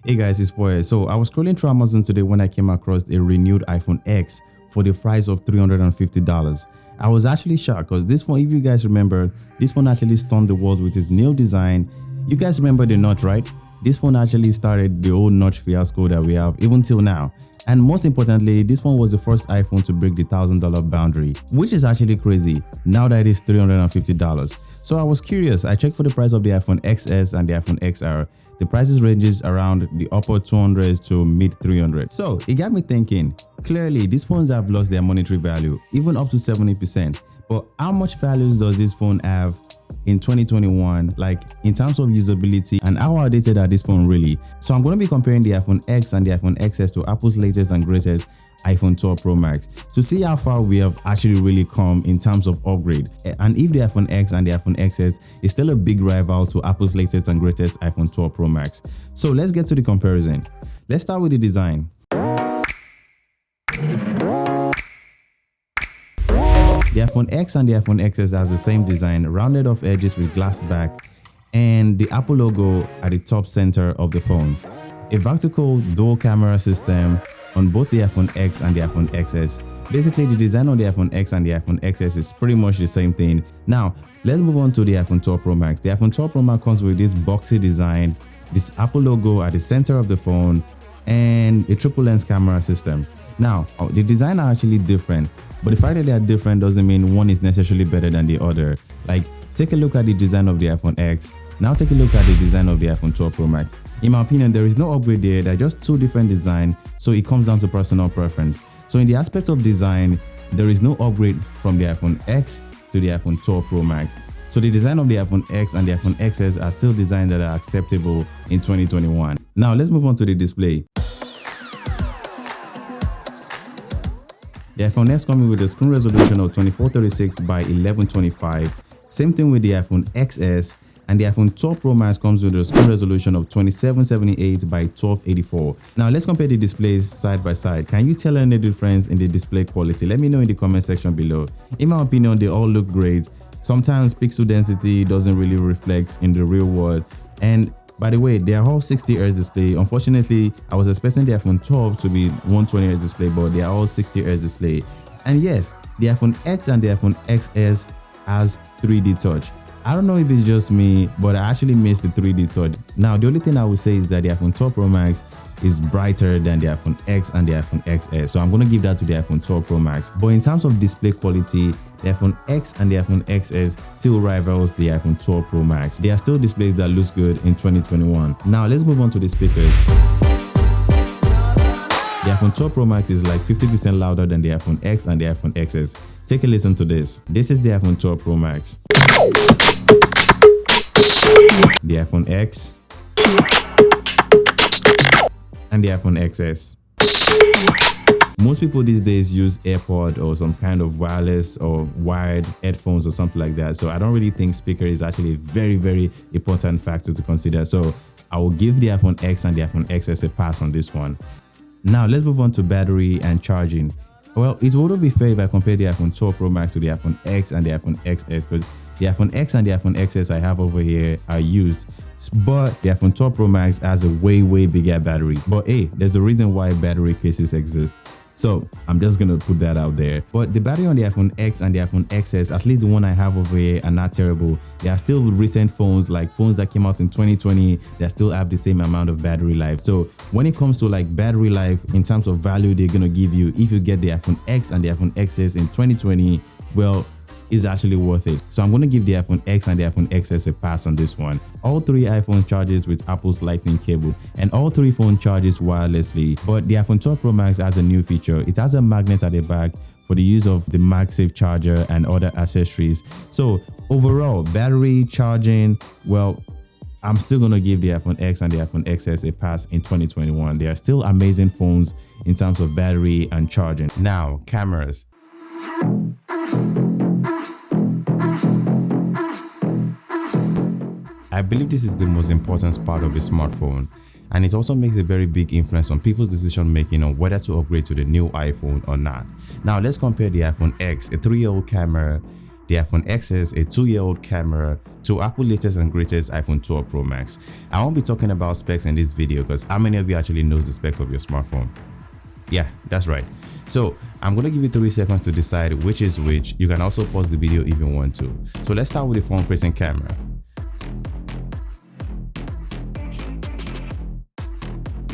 Hey guys, it's Boy. So I was scrolling through Amazon today when I came across a renewed iPhone X for the price of $350. I was actually shocked because this phone, if you guys remember, this phone actually stunned the world with its new design. You guys remember the notch, right? This phone actually started the old notch fiasco that we have even till now. And most importantly, this phone was the first iPhone to break the $1,000 boundary, which is actually crazy now that it is $350. So I was curious. I checked for the price of the iPhone XS and the iPhone XR. The prices ranges around the upper 200s to mid 300s. So it got me thinking, clearly these phones have lost their monetary value, even up to 70%. But how much values does this phone have in 2021, like in terms of usability, and how outdated are this phone really? So I'm going to be comparing the iPhone X and the iPhone XS to Apple's latest and greatest iPhone 12 Pro Max to see how far we have actually really come in terms of upgrade, and if the iPhone X and the iPhone XS is still a big rival to Apple's latest and greatest iPhone 12 Pro Max. So let's get to the comparison. Let's start with the design. The iPhone X and the iPhone XS has the same design, rounded off edges with glass back, and the Apple logo at the top center of the phone. A vertical dual camera system on both the iPhone X and the iPhone XS. Basically, the design on the iPhone X and the iPhone XS is pretty much the same thing. Now, let's move on to the iPhone 12 Pro Max. The iPhone 12 Pro Max comes with this boxy design, this Apple logo at the center of the phone, and a triple lens camera system. Now, the design are actually different, but the fact that they are different doesn't mean one is necessarily better than the other. Like, take a look at the design of the iPhone X. Now take a look at the design of the iPhone 12 Pro Max. In my opinion, there is no upgrade there. They're just two different designs, so it comes down to personal preference. So in the aspect of design, there is no upgrade from the iPhone X to the iPhone 12 Pro Max. So the design of the iPhone X and the iPhone XS are still designs that are acceptable in 2021. Now let's move on to the display. The iPhone X comes with a screen resolution of 2436 by 1125. Same thing with the iPhone XS, and the iPhone 12 Pro Max comes with a screen resolution of 2778 by 1284. Now let's compare the displays side by side. Can you tell any difference in the display quality? Let me know in the comment section below. In my opinion, they all look great. Sometimes pixel density doesn't really reflect in the real world. And by the way, they are all 60Hz display. Unfortunately, I was expecting the iPhone 12 to be 120Hz display, but they are all 60Hz display. And yes, the iPhone X and the iPhone XS has 3D touch. I don't know if it's just me, but I actually missed the 3D touch. Now, the only thing I would say is that the iPhone 12 Pro Max is brighter than the iPhone X and the iPhone XS. So I'm going to give that to the iPhone 12 Pro Max. But in terms of display quality, the iPhone X and the iPhone XS still rivals the iPhone 12 Pro Max. They are still displays that looks good in 2021. Now, let's move on to the speakers. The iPhone 12 Pro Max is like 50% louder than the iPhone X and the iPhone XS. Take a listen to this. This is the iPhone 12 Pro Max. The iPhone X and the iPhone XS. Most people these days use AirPod or some kind of wireless or wired headphones or something like that. So I don't really think speaker is actually a very important factor to consider. So I will give the iPhone X and the iPhone XS a pass on this one. Now let's move on to battery and charging. Well, it wouldn't be fair if I compare the iPhone 12 Pro Max to the iPhone X and the iPhone XS, but the iPhone X and the iPhone XS I have over here are used, but the iPhone 12 Pro Max has a way bigger battery. But hey, there's a reason why battery cases exist. So I'm just gonna put that out there. But the battery on the iPhone X and the iPhone XS, at least the one I have over here, are not terrible. They are still recent phones, like phones that came out in 2020, that still have the same amount of battery life. So when it comes to like battery life in terms of value they're gonna give you, if you get the iPhone X and the iPhone XS in 2020, well, is actually worth it. So I'm going to give the iPhone X and the iPhone XS a pass on this one. All three iPhones charges with Apple's Lightning cable, and all three phones charges wirelessly. But the iPhone 12 Pro Max has a new feature. It has a magnet at the back for the use of the MagSafe charger and other accessories. So overall, battery, charging, well, I'm still going to give the iPhone X and the iPhone XS a pass in 2021. They are still amazing phones in terms of battery and charging. Now, cameras. I believe this is the most important part of a smartphone, and it also makes a very big influence on people's decision making on whether to upgrade to the new iPhone or not. Now let's compare the iPhone X, a 3-year-old camera, the iPhone XS, a 2-year-old camera, to Apple's latest and greatest iPhone 12 Pro Max. I won't be talking about specs in this video because how many of you actually knows the specs of your smartphone? Yeah, that's right. So I'm going to give you 3 seconds to decide which is which. You can also pause the video if you want to. So let's start with the front-facing camera.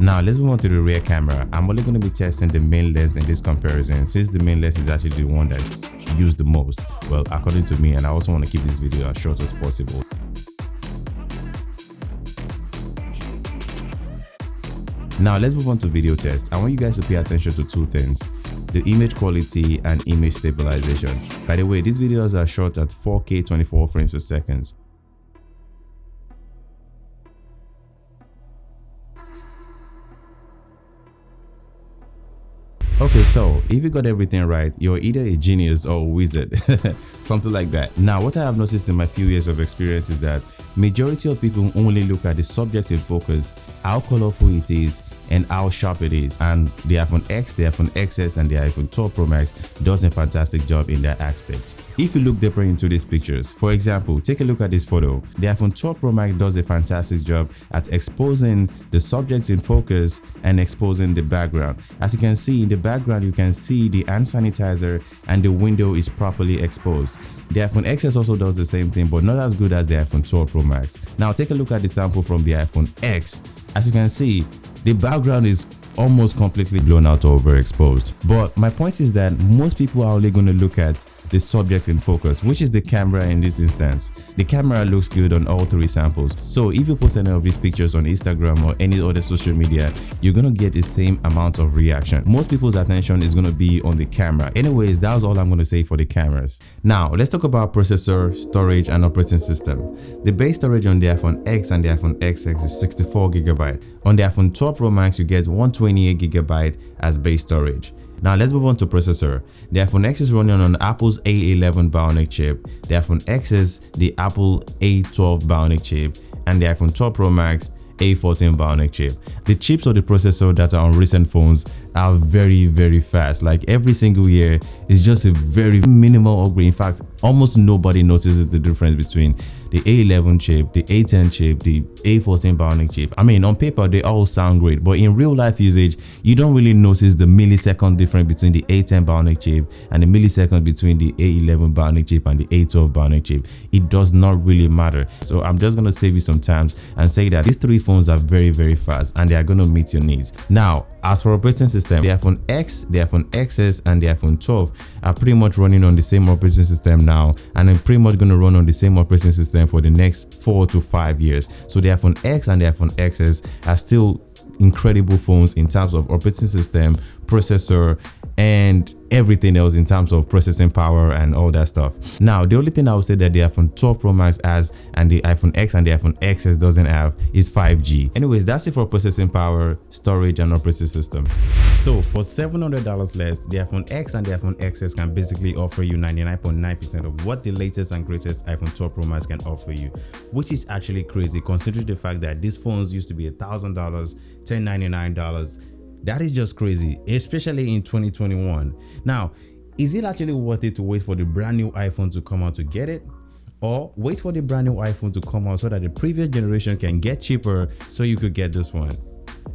Now let's move on to the rear camera. I'm only going to be testing the main lens in this comparison since the main lens is actually the one that's used the most. Well, according to me, and I also want to keep this video as short as possible. Now let's move on to video test. I want you guys to pay attention to 2 things: the image quality and image stabilization. By the way, these videos are shot at 4K 24 frames per second. Okay, so if you got everything right, you're either a genius or a wizard, something like that. Now, what I have noticed in my few years of experience is that majority of people only look at the subjective focus, how colorful it is, and how sharp it is. And the iPhone X, the iPhone XS, and the iPhone 12 Pro Max does a fantastic job in that aspect. If you look deeper into these pictures, for example, take a look at this photo. The iPhone 12 Pro Max does a fantastic job at exposing the subject in focus and exposing the background. As you can see in the background, you can see the hand sanitizer and the window is properly exposed. The iPhone XS also does the same thing, but not as good as the iPhone 12 Pro Max. Now take a look at the sample from the iPhone X. As you can see, the background is almost completely blown out or overexposed. But my point is that most people are only going to look at the subject in focus, which is the camera in this instance. The camera looks good on all 3 samples. So if you post any of these pictures on Instagram or any other social media, you're going to get the same amount of reaction. Most people's attention is going to be on the camera. Anyways, that's all I'm going to say for the cameras. Now, let's talk about processor, storage, and operating system. The base storage on the iPhone X and the iPhone XS is 64 GB. On the iPhone 12 Pro Max, you get 128 GB as base storage. Now let's move on to processor. The iPhone X is running on Apple's A11 Bionic chip, the iPhone XS the Apple A12 Bionic chip, and the iPhone 12 Pro Max A14 Bionic chip. The chips of the processor that are on recent phones are very fast. Like every single year is just a very minimal upgrade. In fact, almost nobody notices the difference between the A11 chip, the A10 chip, the A14 Bionic chip. I mean, on paper they all sound great, but in real life usage you don't really notice the millisecond difference between the A10 Bionic chip and the millisecond between the A11 Bionic chip and the A12 Bionic chip. It does not really matter. So I'm just going to save you some time and say that these 3 phones are very fast and they are going to meet your needs. Now, as for operating system, the iPhone X, the iPhone XS, and the iPhone 12 are pretty much running on the same operating system now, and I'm pretty much going to run on the same operating system for the next 4 to 5 years. So the iPhone X and the iPhone XS are still incredible phones in terms of operating system, processor, and everything else in terms of processing power and all that stuff. Now, the only thing I would say that the iPhone 12 Pro Max has and the iPhone X and the iPhone XS doesn't have is 5G. Anyways, that's it for processing power, storage, and operating system. So for $700 less, the iPhone X and the iPhone XS can basically offer you 99.9% of what the latest and greatest iPhone 12 Pro Max can offer you, which is actually crazy considering the fact that these phones used to be $1,000, $1,099. That is just crazy, especially in 2021. Now, is it actually worth it to wait for the brand new iPhone to come out to get it? Or wait for the brand new iPhone to come out so that the previous generation can get cheaper so you could get this one?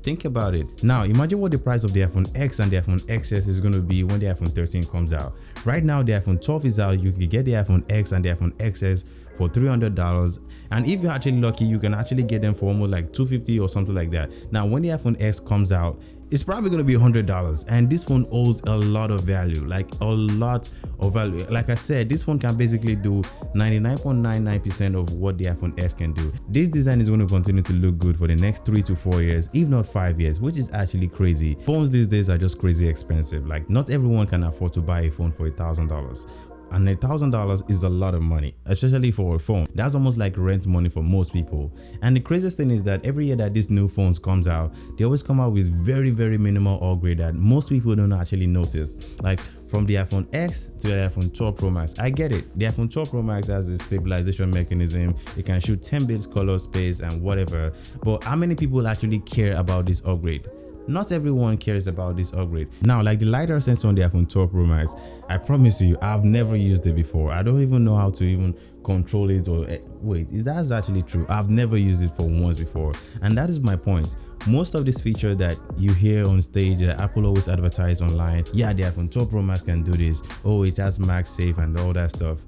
Think about it. Now, imagine what the price of the iPhone X and the iPhone XS is going to be when the iPhone 13 comes out. Right now, the iPhone 12 is out. You can get the iPhone X and the iPhone XS for $300, and if you're actually lucky, you can actually get them for almost like $250 or something like that. Now, when the iPhone X comes out, it's probably going to be $100, and this phone holds a lot of value, like a lot of value. Like I said, this phone can basically do 99.99% of what the iPhone X can do. This design is going to continue to look good for the next 3 to 4 years, if not 5 years, which is actually crazy. Phones these days are just crazy expensive. Like, not everyone can afford to buy a phone for $1,000. And $1,000 is a lot of money, especially for a phone. That's almost like rent money for most people. And the craziest thing is that every year that these new phones comes out, they always come out with very minimal upgrade that most people don't actually notice. Like from the iPhone X to the iPhone 12 Pro Max. I get it. The iPhone 12 Pro Max has a stabilization mechanism. It can shoot 10 bits color space and whatever. But how many people actually care about this upgrade? not everyone cares about this upgrade. Now, like the LiDAR sensor on the iPhone 12 Pro Max, I promise you, I've never used it before. I don't even know how to even control it, or wait, that's actually true. I've never used it for once before, and that is my point. Most of this feature that you hear on stage that Apple always advertise online, yeah, the iPhone 12 Pro Max can do this, oh, it has MagSafe and all that stuff,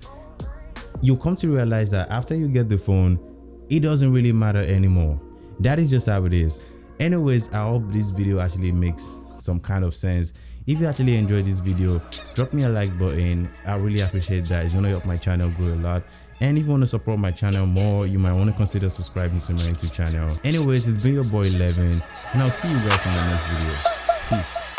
you come to realize that after you get the phone, it doesn't really matter anymore. That is just how it is. Anyways, I hope this video actually makes some kind of sense. If you actually enjoyed this video, drop me a like button. I really appreciate that. It's gonna help my channel grow a lot. And if you want to support my channel more, you might want to consider subscribing to my YouTube channel. Anyways, it's been your boy 11, and I'll see you guys in the next video. Peace.